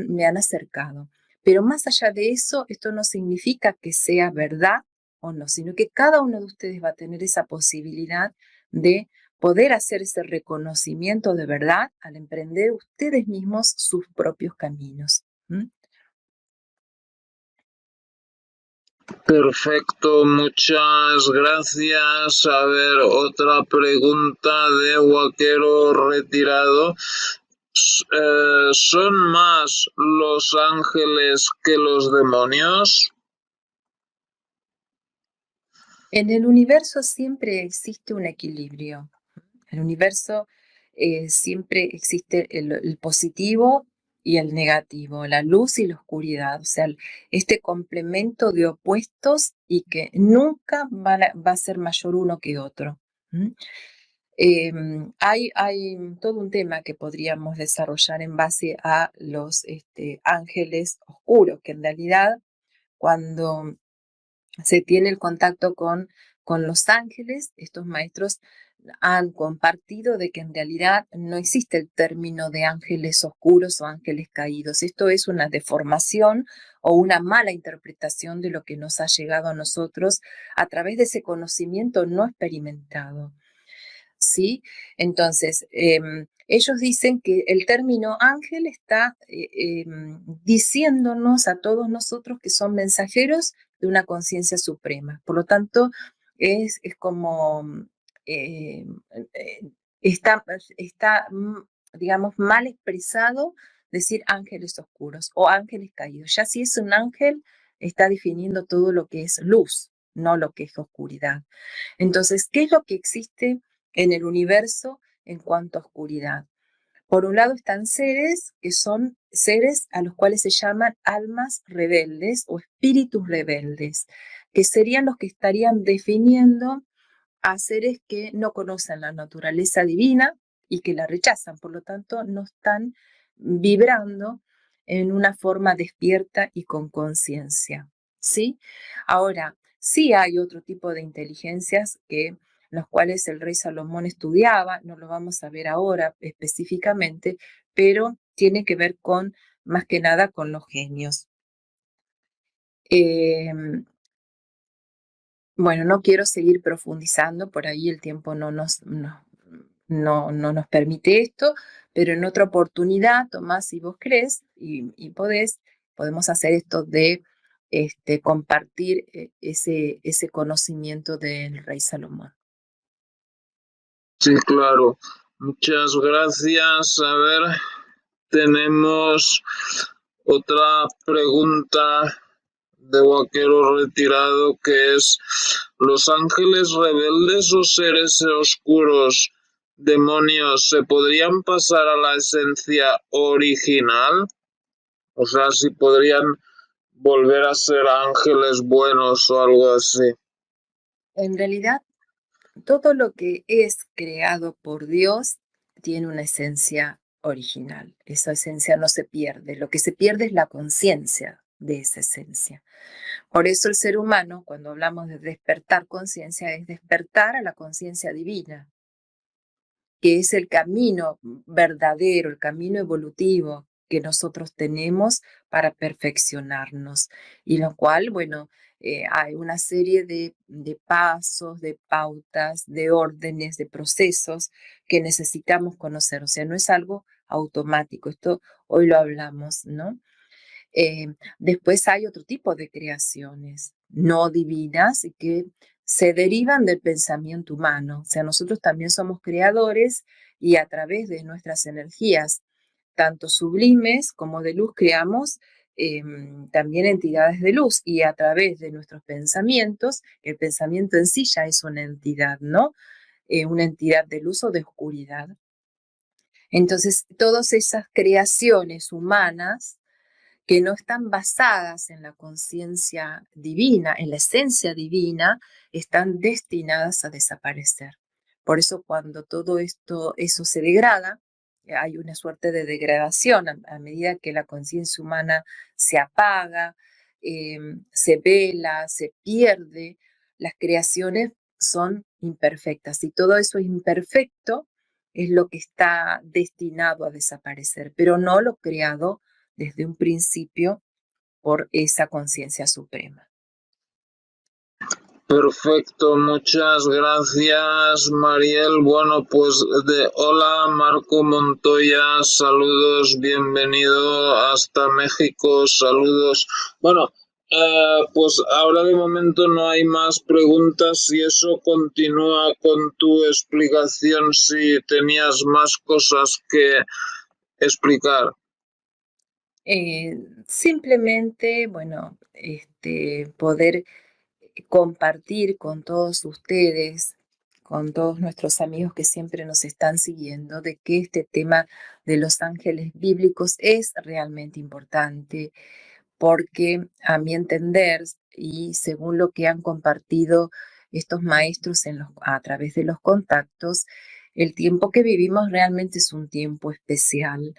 me han acercado. Pero más allá de eso, esto no significa que sea verdad o no, sino que cada uno de ustedes va a tener esa posibilidad de poder hacer ese reconocimiento de verdad al emprender ustedes mismos sus propios caminos. Perfecto, muchas gracias. A ver, otra pregunta de Vaquero Retirado ¿son más los ángeles que los demonios? En el universo siempre existe un equilibrio. En el universo siempre existe el positivo y el negativo, la luz y la oscuridad, o sea, este complemento de opuestos y que nunca va a ser mayor uno que otro. Hay todo un tema que podríamos desarrollar en base a los ángeles oscuros, que en realidad cuando se tiene el contacto con los ángeles, estos maestros han compartido de que en realidad no existe el término de ángeles oscuros o ángeles caídos. Esto es una deformación o una mala interpretación de lo que nos ha llegado a nosotros a través de ese conocimiento no experimentado. ¿Sí? Entonces, ellos dicen que el término ángel está diciéndonos a todos nosotros que son mensajeros de una conciencia suprema. Por lo tanto, es como eh, eh, está, digamos, mal expresado decir ángeles oscuros o ángeles caídos. Ya si es un ángel, está definiendo todo lo que es luz, no lo que es oscuridad. Entonces, ¿qué es lo que existe en el universo en cuanto a oscuridad? Por un lado están seres que son seres a los cuales se llaman almas rebeldes o espíritus rebeldes, que serían los que estarían definiendo a seres que no conocen la naturaleza divina y que la rechazan, por lo tanto no están vibrando en una forma despierta y con conciencia, ¿sí? Ahora, sí hay otro tipo de inteligencias que los cuales el rey Salomón estudiaba, no lo vamos a ver ahora específicamente, pero tiene que ver con, más que nada, con los genios. Bueno, no quiero seguir profundizando, por ahí el tiempo no nos permite esto, pero en otra oportunidad, Tomás, si vos crees y podemos hacer esto de compartir ese conocimiento del rey Salomón. Sí, claro. Muchas gracias. A ver, tenemos otra pregunta de Vaquero Retirado, que es: ¿los ángeles rebeldes o seres oscuros, demonios, se podrían pasar a la esencia original? O sea, si podrían volver a ser ángeles buenos o algo así. En realidad, todo lo que es creado por Dios tiene una esencia original. Esa esencia no se pierde. Lo que se pierde es la conciencia de esa esencia. Por eso el ser humano, cuando hablamos de despertar conciencia, es despertar a la conciencia divina, que es el camino verdadero, el camino evolutivo que nosotros tenemos para perfeccionarnos. Y lo cual, bueno, hay una serie de pasos, de pautas, de órdenes, de procesos que necesitamos conocer. O sea, no es algo automático. Esto hoy lo hablamos, ¿no? Después hay otro tipo de creaciones no divinas y que se derivan del pensamiento humano. O sea, nosotros también somos creadores y a través de nuestras energías, tanto sublimes como de luz, creamos también entidades de luz y a través de nuestros pensamientos, el pensamiento en sí ya es una entidad, ¿no? Una entidad de luz o de oscuridad. Entonces, todas esas creaciones humanas que no están basadas en la conciencia divina, en la esencia divina, están destinadas a desaparecer. Por eso cuando todo eso se degrada, hay una suerte de degradación a medida que la conciencia humana se apaga, se vela, se pierde, las creaciones son imperfectas y todo eso imperfecto es lo que está destinado a desaparecer, pero no lo creado desde un principio por esa conciencia suprema. Perfecto, muchas gracias, Mariel. Bueno, pues hola, Marco Montoya, saludos, bienvenido hasta México, saludos. Bueno, pues ahora de momento no hay más preguntas. Si eso, continúa con tu explicación, si tenías más cosas que explicar? Simplemente, bueno, poder compartir con todos ustedes, con todos nuestros amigos que siempre nos están siguiendo, de que este tema de los ángeles bíblicos es realmente importante, porque a mi entender, y según lo que han compartido estos maestros a través de los contactos, el tiempo que vivimos realmente es un tiempo especial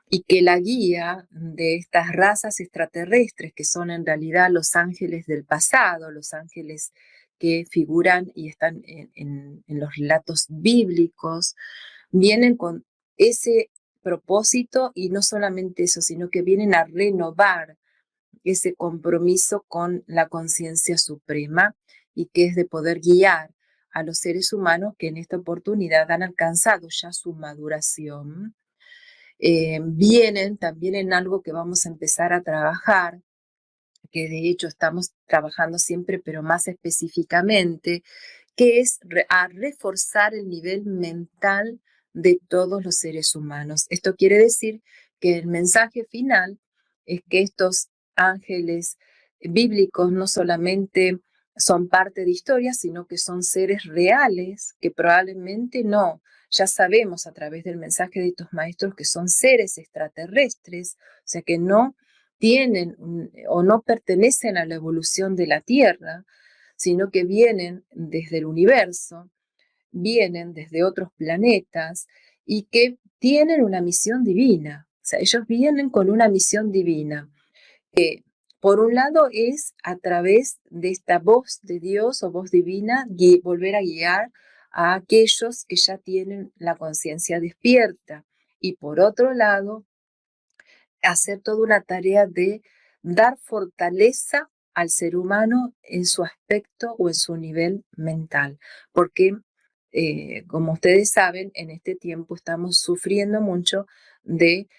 y que la guía de estas razas extraterrestres, que son en realidad los ángeles del pasado, los ángeles que figuran y están en los relatos bíblicos, vienen con ese propósito y no solamente eso, sino que vienen a renovar ese compromiso con la conciencia suprema y que es de poder guiar a los seres humanos que en esta oportunidad han alcanzado ya su maduración. Vienen también en algo que vamos a empezar a trabajar, que de hecho estamos trabajando siempre, pero más específicamente, que es a reforzar el nivel mental de todos los seres humanos. Esto quiere decir que el mensaje final es que estos ángeles bíblicos no solamente son parte de historia, sino que son seres reales que probablemente no. Ya sabemos a través del mensaje de estos maestros que son seres extraterrestres, o sea que no tienen o no pertenecen a la evolución de la Tierra, sino que vienen desde el universo, vienen desde otros planetas y que tienen una misión divina. O sea, ellos vienen con una misión divina, que por un lado es a través de esta voz de Dios o voz divina, volver a guiar a aquellos que ya tienen la conciencia despierta. Y por otro lado, hacer toda una tarea de dar fortaleza al ser humano en su aspecto o en su nivel mental, porque como ustedes saben, en este tiempo estamos sufriendo mucho de,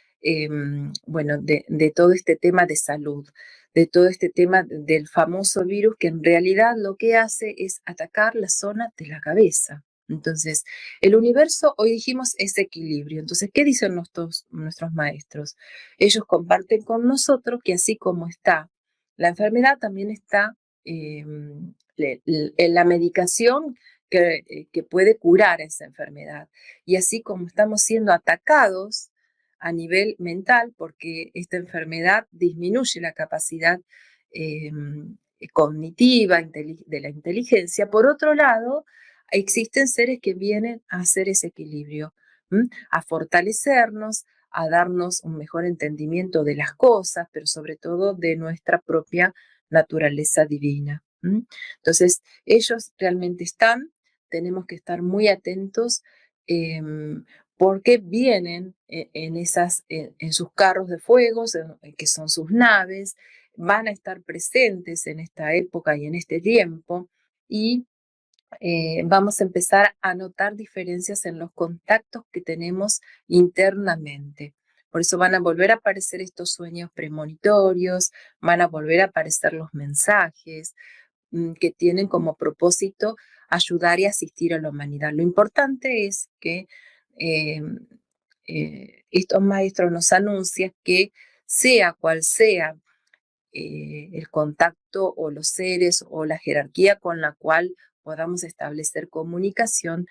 bueno, de todo este tema de salud, de todo este tema del famoso virus que en realidad lo que hace es atacar la zona de la cabeza. Entonces, el universo, hoy dijimos, es equilibrio. Entonces, ¿qué dicen nuestros maestros? Ellos comparten con nosotros que así como está la enfermedad, también está la medicación que puede curar esa enfermedad. Y así como estamos siendo atacados a nivel mental, porque esta enfermedad disminuye la capacidad eh, cognitiva de la inteligencia, por otro lado, existen seres que vienen a hacer ese equilibrio, a fortalecernos, a darnos un mejor entendimiento de las cosas, pero sobre todo de nuestra propia naturaleza divina. Entonces, ellos realmente están, tenemos que estar muy atentos porque vienen en sus carros de fuego, que son sus naves, van a estar presentes en esta época y en este tiempo y vamos a empezar a notar diferencias en los contactos que tenemos internamente. Por eso van a volver a aparecer estos sueños premonitorios, van a volver a aparecer los mensajes que tienen como propósito ayudar y asistir a la humanidad. Lo importante es que eh, estos maestros nos anuncian que sea cual sea el contacto o los seres o la jerarquía con la cual podamos establecer comunicación,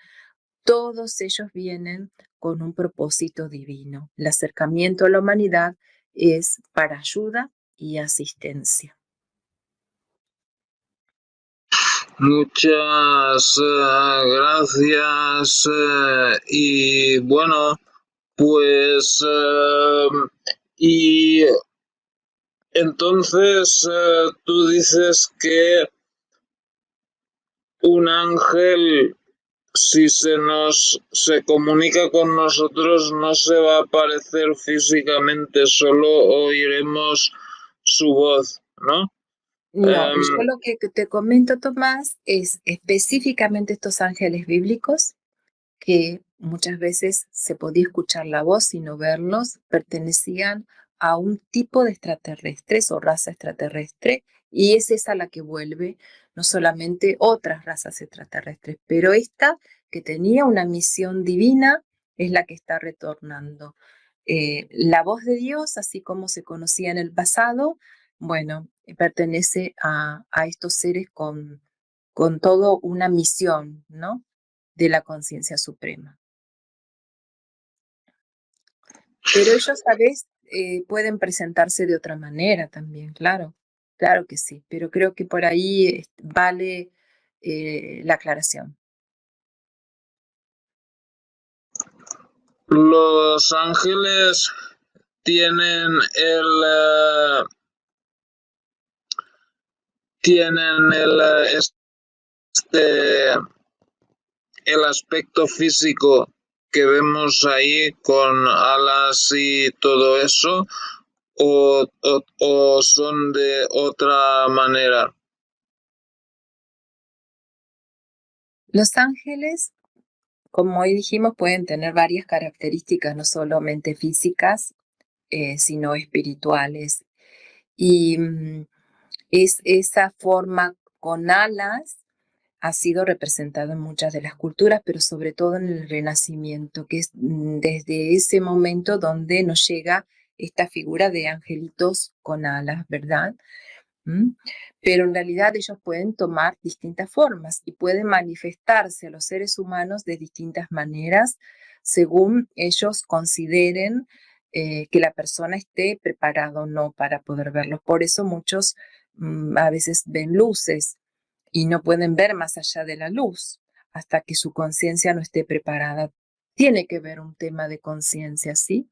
todos ellos vienen con un propósito divino. El acercamiento a la humanidad es para ayuda y asistencia. Muchas gracias y bueno, pues y entonces tú dices que un ángel, si se comunica con nosotros, no se va a aparecer físicamente, solo oiremos su voz, ¿no? No, yo lo que te comento, Tomás, es específicamente estos ángeles bíblicos que muchas veces se podía escuchar la voz y no verlos, pertenecían a un tipo de extraterrestres o raza extraterrestre, y es esa la que vuelve, no solamente otras razas extraterrestres, pero esta que tenía una misión divina es la que está retornando. La voz de Dios, así como se conocía en el pasado, bueno, pertenece a estos seres con todo una misión, ¿no? De la conciencia suprema. Pero ellos a veces pueden presentarse de otra manera también, claro, claro que sí, pero creo que por ahí vale la aclaración. Los ángeles tienen este, el aspecto físico que vemos ahí con alas y todo eso, o son de otra manera. Los ángeles, como hoy dijimos, pueden tener varias características, no solamente físicas, sino espirituales. Y es esa forma con alas ha sido representado en muchas de las culturas, pero sobre todo en el Renacimiento, que es desde ese momento donde nos llega esta figura de angelitos con alas, ¿verdad? Pero en realidad ellos pueden tomar distintas formas y pueden manifestarse a los seres humanos de distintas maneras según ellos consideren que la persona esté preparada o no para poder verlos. Por eso muchos a veces ven luces y no pueden ver más allá de la luz hasta que su conciencia no esté preparada. Tiene que ver un tema de conciencia, ¿sí?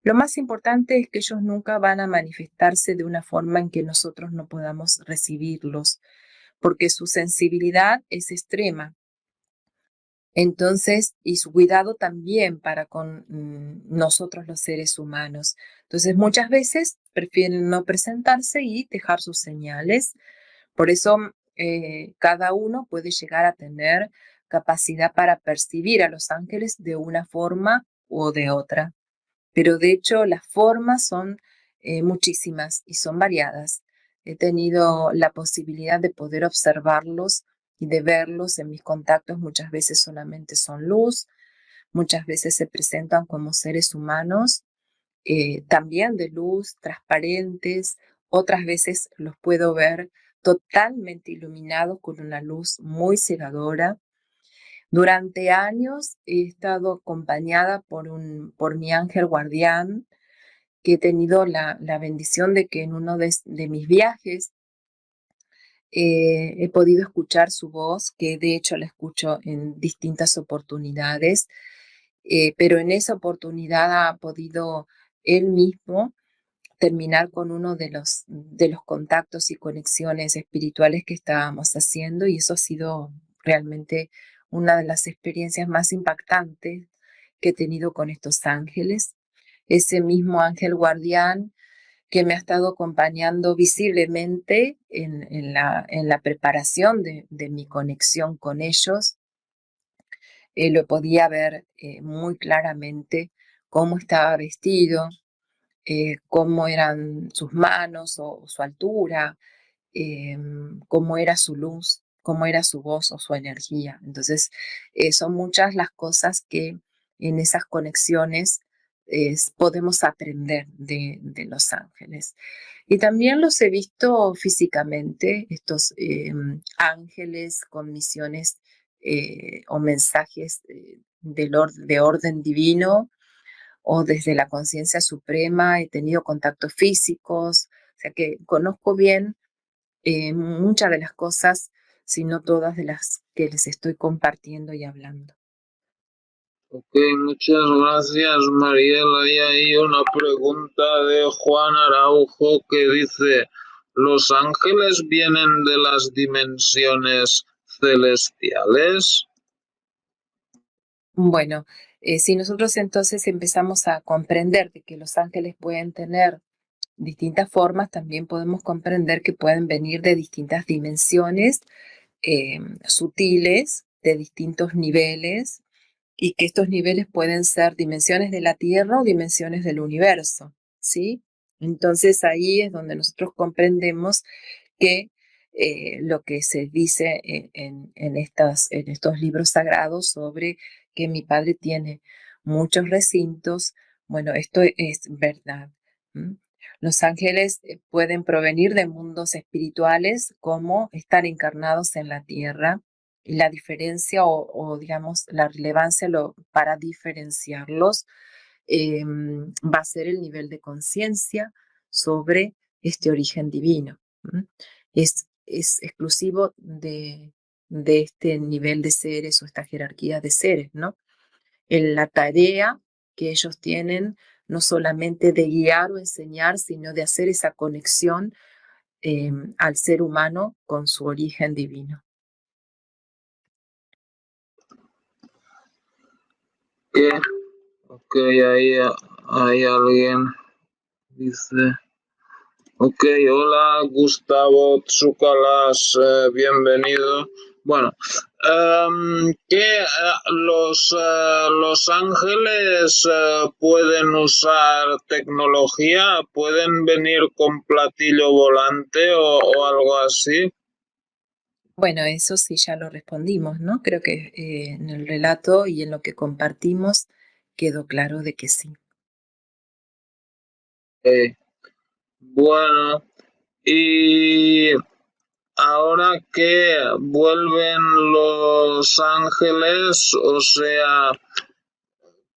Lo más importante es que ellos nunca van a manifestarse de una forma en que nosotros no podamos recibirlos, porque su sensibilidad es extrema. Entonces, y su cuidado también para con nosotros los seres humanos. Entonces, muchas veces prefieren no presentarse y dejar sus señales. Por eso, cada uno puede llegar a tener capacidad para percibir a los ángeles de una forma o de otra. Pero de hecho las formas son muchísimas y son variadas. He tenido la posibilidad de poder observarlos y de verlos en mis contactos. Muchas veces solamente son luz, muchas veces se presentan como seres humanos, también de luz, transparentes. Otras veces los puedo ver totalmente iluminados con una luz muy cegadora. Durante años he estado acompañada por mi ángel guardián, que he tenido la bendición de que en uno de mis viajes he podido escuchar su voz, que de hecho la escucho en distintas oportunidades, pero en esa oportunidad ha podido él mismo terminar con uno de los contactos y conexiones espirituales que estábamos haciendo, y eso ha sido realmente una de las experiencias más impactantes que he tenido con estos ángeles. Ese mismo ángel guardián que me ha estado acompañando visiblemente en la preparación de mi conexión con ellos, lo podía ver muy claramente cómo estaba vestido, cómo eran sus manos o su altura, cómo era su luz, cómo era su voz o su energía. Entonces, son muchas las cosas que en esas conexiones podemos aprender de los ángeles. Y también los he visto físicamente, estos ángeles con misiones o mensajes de orden divino o desde la conciencia suprema. He tenido contactos físicos, o sea que conozco bien muchas de las cosas, si no todas de las que les estoy compartiendo y hablando. Ok, muchas gracias, Mariela. Y hay una pregunta de Juan Araujo que dice, ¿los ángeles vienen de las dimensiones celestiales? Bueno, si nosotros entonces empezamos a comprender de que los ángeles pueden tener distintas formas, también podemos comprender que pueden venir de distintas dimensiones sutiles, de distintos niveles, y que estos niveles pueden ser dimensiones de la Tierra o dimensiones del universo, ¿sí? Entonces ahí es donde nosotros comprendemos que lo que se dice en estos libros sagrados sobre que mi padre tiene muchos recintos, Bueno, esto es verdad. ¿M? Los ángeles pueden provenir de mundos espirituales como estar encarnados en la tierra. Y la diferencia digamos, la relevancia para diferenciarlos va a ser el nivel de conciencia sobre este origen divino. ¿M? Es exclusivo de este nivel de seres o esta jerarquía de seres, ¿no? En la tarea que ellos tienen no solamente de guiar o enseñar, sino de hacer esa conexión al ser humano con su origen divino. ¿Qué? Ok, ahí alguien dice... Ok, hola Gustavo Tsukalas, bienvenido. Bueno, que los ángeles pueden usar tecnología, pueden venir con platillo volante o algo así. Bueno, eso sí ya lo respondimos, ¿no? Creo que en el relato y en lo que compartimos quedó claro de que sí. Bueno, y ahora que vuelven los ángeles, o sea,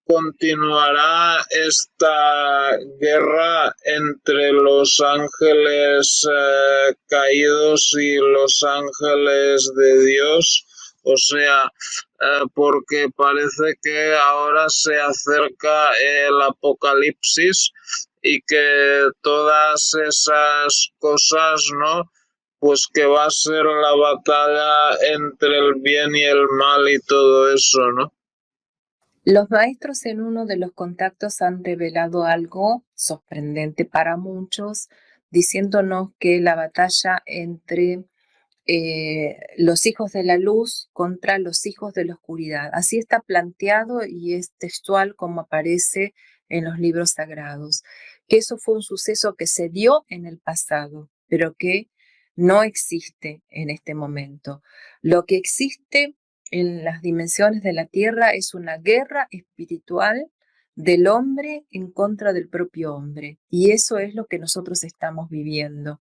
continuará esta guerra entre los ángeles caídos y los ángeles de Dios. O sea, porque parece que ahora se acerca el apocalipsis y que todas esas cosas, ¿no? Pues que va a ser la batalla entre el bien y el mal y todo eso, ¿no? Los maestros en uno de los contactos han revelado algo sorprendente para muchos, diciéndonos que la batalla entre los hijos de la luz contra los hijos de la oscuridad. Así está planteado y es textual como aparece en los libros sagrados, que eso fue un suceso que se dio en el pasado, pero que no existe en este momento. Lo que existe en las dimensiones de la tierra es una guerra espiritual del hombre en contra del propio hombre. Y eso es lo que nosotros estamos viviendo.